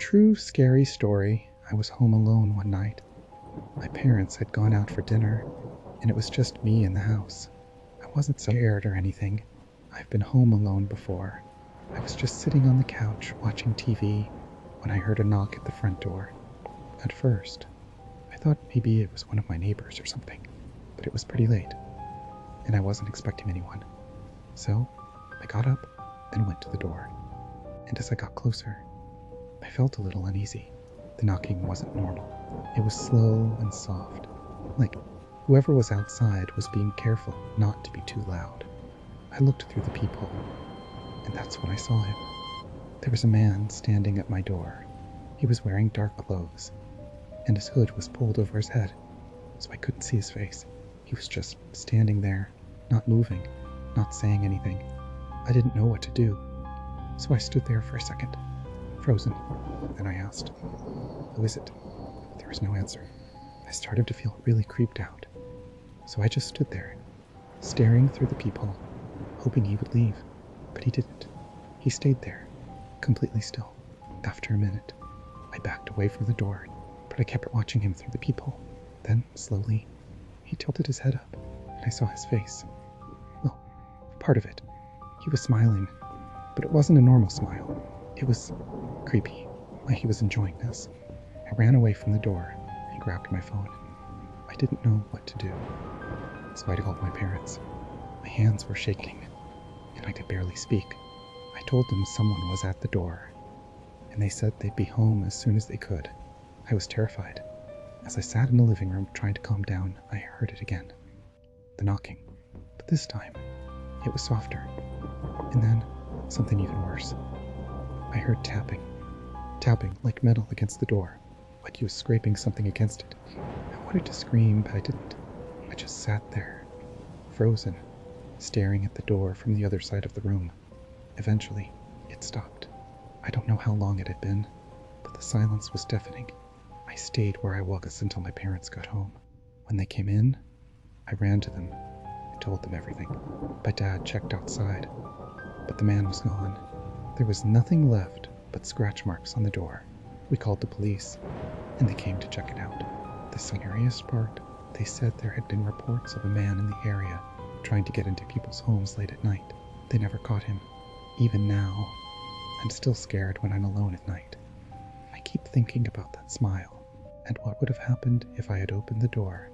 true scary story. I was home alone one night. My parents had gone out for dinner, and it was just me in the house. I wasn't scared or anything. I've been home alone before. I was just sitting on the couch watching TV when I heard a knock at the front door. At first, I thought maybe it was one of my neighbors or something, but it was pretty late, and I wasn't expecting anyone. So I got up and went to the door. And as I got closer, I felt a little uneasy. The knocking wasn't normal. It was slow and soft, like whoever was outside was being careful not to be too loud. I looked through the peephole, and that's when I saw him. There was a man standing at my door. He was wearing dark clothes, and his hood was pulled over his head, so I couldn't see his face. He was just standing there, not moving, not saying anything. I didn't know what to do, so I stood there for a second, frozen. Then I asked, "Who is it?" There was no answer. I started to feel really creeped out, so I just stood there, staring through the peephole, hoping he would leave, but he didn't. He stayed there, completely still. After a minute, I backed away from the door, but I kept watching him through the peephole. Then, slowly, he tilted his head up, and I saw his face. Well, part of it. He was smiling, but it wasn't a normal smile. It was creepy, like he was enjoying this. I ran away from the door and grabbed my phone. I didn't know what to do, so I called my parents. My hands were shaking, and I could barely speak. I told them someone was at the door, and they said they'd be home as soon as they could. I was terrified. As I sat in the living room trying to calm down, I heard it again. The knocking. But this time, it was softer. And then, something even worse. I heard tapping. Tapping like metal against the door, like he was scraping something against it. I wanted to scream, but I didn't. I just sat there, frozen, staring at the door from the other side of the room. Eventually, it stopped. I don't know how long it had been, but the silence was deafening. I stayed where I was until my parents got home. When they came in, I ran to them and told them everything. My dad checked outside, but the man was gone. There was nothing left but scratch marks on the door. We called the police, and they came to check it out. The scariest part, they said there had been reports of a man in the area trying to get into people's homes late at night. They never caught him. Even now, I'm still scared when I'm alone at night. I keep thinking about that smile, and what would have happened if I had opened the door